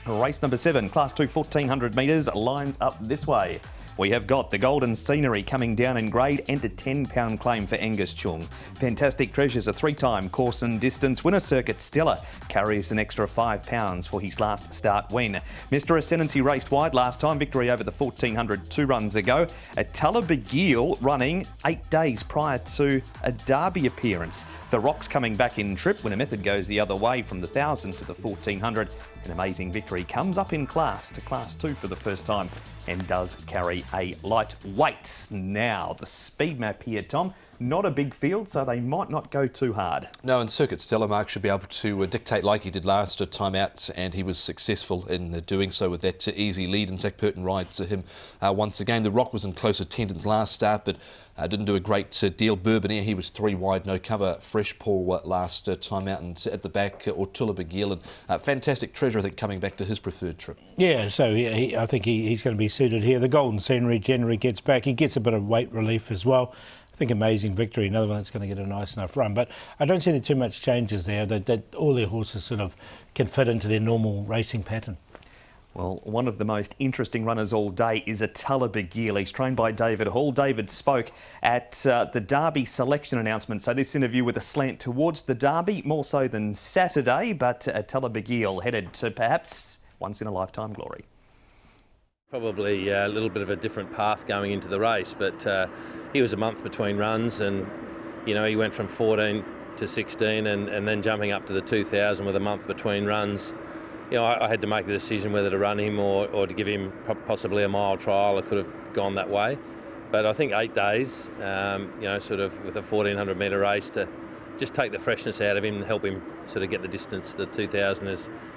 Race number 7, Class 2 1400 metres, lines up this way. We have got the Golden Scenery coming down in grade and a £10 claim for Angus Chung. Fantastic Treasure's a 3-time course and distance winner. Circuit Stella carries an extra £5 for his last start win. Mr Ascendancy raced wide last time, victory over the 1400 2 runs ago. Attala Begil running 8 days prior to a Derby appearance. The Rock's coming back in trip when a method goes the other way from the 1000 to the 1400. An amazing victory, comes up in class to Class 2 for the first time and does carry a light weight. Now, the speed map here, Tom, not a big field, so they might not go too hard. No, and Circuit Stella, Mark, should be able to dictate like he did last time out, and he was successful in doing so with that easy lead, and Zach Purton rides him once again. The Rock was in close attendance last start, but didn't do a great deal. Bourbonniere, he was 3 wide, no cover. Fresh Paul last time out, and at the back, Attala Begil, and Fantastic Treasure, I think, coming back to his preferred trip. Yeah, so I think he's going to be suited here. The Golden Scenery generally gets back. He gets a bit of weight relief as well. I think Amazing Victory, another one that's going to get a nice enough run. But I don't see there too much changes there. That all their horses sort of can fit into their normal racing pattern. Well, one of the most interesting runners all day is Attala Begil. He's trained by David Hall. David spoke at the Derby selection announcement. So this interview with a slant towards the Derby, more so than Saturday. But Attala Begil headed to perhaps once-in-a-lifetime glory. Probably a little bit of a different path going into the race, but he was a month between runs, and you know, he went from 14 to 16 and then jumping up to the 2000 with a month between runs. You know, I had to make the decision whether to run him or to give him possibly a mile trial. I could have gone that way, but I think 8 days, you know, sort of with a 1400 metre race, to just take the freshness out of him and help him sort of get the distance. The 2000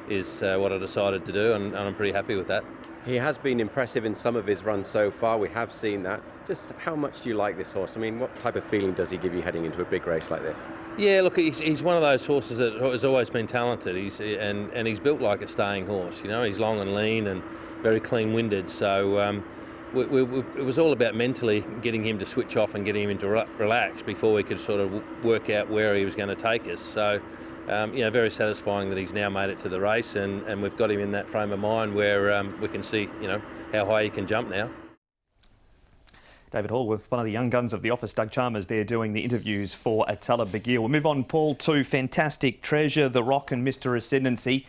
is what I decided to do, and I'm pretty happy with that. He has been impressive in some of his runs so far. We have seen that. Just how much do you like this horse? I mean, what type of feeling does he give you heading into a big race like this? Yeah, look, he's one of those horses that has always been talented. And he's built like a staying horse. You know, he's long and lean and very clean-winded. So it was all about mentally getting him to switch off and getting him to relax before we could sort of work out where he was going to take us. So, you know, very satisfying that he's now made it to the race, and we've got him in that frame of mind where we can see, you know, how high he can jump now. David Hall with one of the young guns of the office, Doug Chalmers, there doing the interviews for Attala Begil. We'll move on, Paul, to Fantastic Treasure, The Rock and Mr Ascendancy.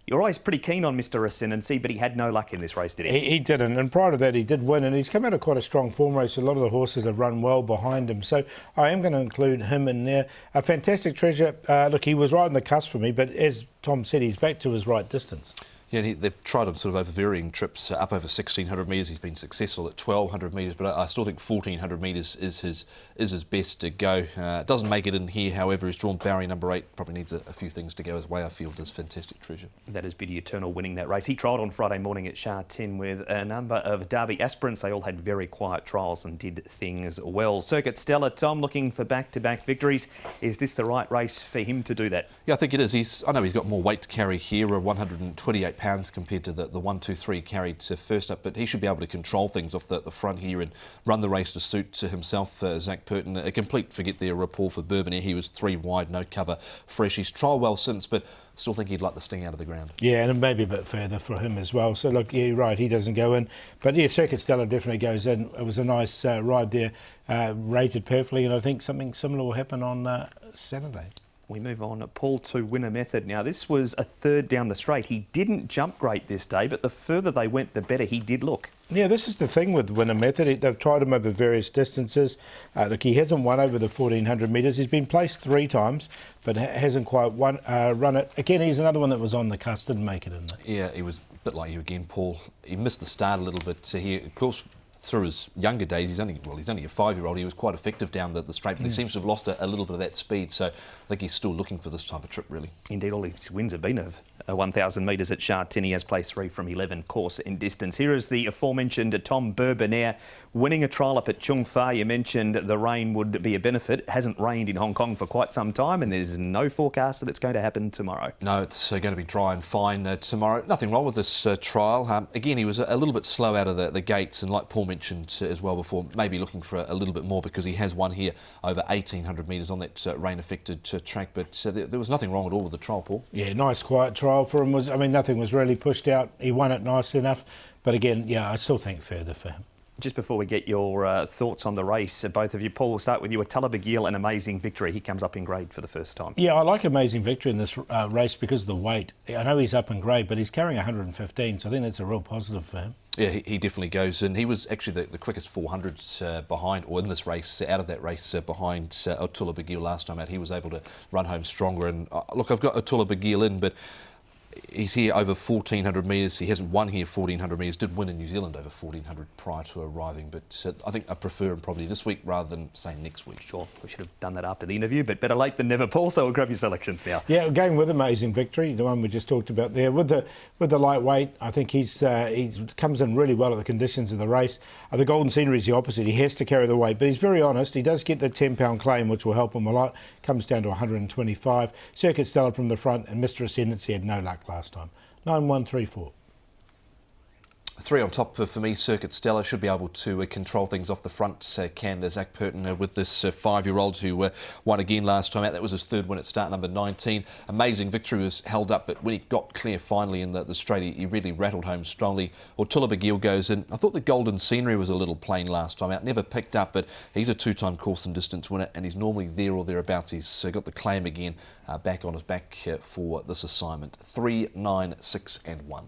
You're always pretty keen on Mr Ascendancy, but he had no luck in this race, did he? He didn't, and prior to that he did win, and he's come out of quite a strong form race. A lot of the horses have run well behind him, so I am going to include him in there. A Fantastic Treasure, look, he was right on the cusp for me, but as Tom said, he's back to his right distance. Yeah, they've tried him sort of over varying trips up over 1600 metres. He's been successful at 1200 metres, but I still think 1400 metres is his best to go. Doesn't make it in here, however. He's drawn Barry number 8. Probably needs a few things to go his way, I feel, does Fantastic Treasure. That is Biddy Eternal winning that race. He trialled on Friday morning at Sha Tin with a number of Derby aspirants. They all had very quiet trials and did things well. Circuit Stella, Tom, looking for back-to-back victories. Is this the right race for him to do that? Yeah, I think it is. I know he's got more weight to carry here, 128 pounds compared to the 123 carried first up, but he should be able to control things off the front here and run the race to suit to himself. Zach Purton, a complete forget there rapport for Bourbonniere. He was 3 wide, no cover, fresh. He's trialled well since, but still think he'd like the sting out of the ground. Yeah, and maybe a bit further for him as well. So look, yeah, you're right, he doesn't go in, but yeah, Circuit Stella definitely goes in. It was a nice ride there, rated perfectly, and I think something similar will happen on Saturday. We move on, Paul, to Winner Method. Now, this was a third down the straight. He didn't jump great this day, but the further they went, the better he did look. Yeah, this is the thing with Winner Method. They've tried him over various distances. Look, he hasn't won over the 1400 metres. He's been placed 3 times, but hasn't quite run it. Again, he's another one that was on the cusp, didn't make it in there. Yeah, he was a bit like you again, Paul. He missed the start a little bit here. Of course, through his younger days, he's only a 5-year-old. He was quite effective down the straight, but he seems to have lost a little bit of that speed. So I think he's still looking for this type of trip, really. Indeed, all his wins have been of 1,000 metres at Sha Tin. He has placed 3 from 11 course in distance. Here is the aforementioned Tom Bourbonniere winning a trial up at Chung Fa. You mentioned the rain would be a benefit. It hasn't rained in Hong Kong for quite some time, and there's no forecast that it's going to happen tomorrow. No, it's going to be dry and fine tomorrow. Nothing wrong with this trial. Again, he was a little bit slow out of the gates, and like Paul mentioned, mentioned as well before, maybe looking for a little bit more, because he has won here over 1,800 metres on that rain-affected track. But there was nothing wrong at all with the trial, Paul. Yeah, nice quiet trial for him. Nothing was really pushed out. He won it nice enough. But again, yeah, I still think further for him. Just before we get your thoughts on the race, both of you, Paul, we'll start with you. Attala Bagil, an amazing victory. He comes up in grade for the first time. Yeah, I like Amazing Victory in this race because of the weight. I know he's up in grade, but he's carrying 115, so I think that's a real positive for him. Yeah, he definitely goes, and he was actually the quickest 400 behind, or in this race, out of that race behind Attala Bagil last time out. He was able to run home stronger. And look, I've got Attala Bagil in, but he's here over 1,400 metres. He hasn't won here 1,400 metres. Did win in New Zealand over 1,400 prior to arriving. But I think I prefer him probably this week rather than, say, next week. Sure, we should have done that after the interview, but better late than never, Paul. So we'll grab your selections now. Yeah, going with Amazing Victory, the one we just talked about there. With the lightweight, I think he comes in really well at the conditions of the race. The Golden Scenery is the opposite. He has to carry the weight, but he's very honest. He does get the 10-pound claim, which will help him a lot. Comes down to 125. Circuit Stellar from the front, and Mr. Ascendancy had no luck last time. 9-1-3-4. 3 on top for me. Circuit Stellar should be able to control things off the front. Can Zach Purton with this 5-year-old who won again last time out. That was his third win at start number 19. Amazing Victory was held up, but when he got clear finally in the straight, he really rattled home strongly. Attala Bagil goes in. I thought the Golden Scenery was a little plain last time out. Never picked up, but he's a 2-time course and distance winner, and he's normally there or thereabouts. He's got the claim again, back on his back for this assignment. 3, 9, 6 and 1.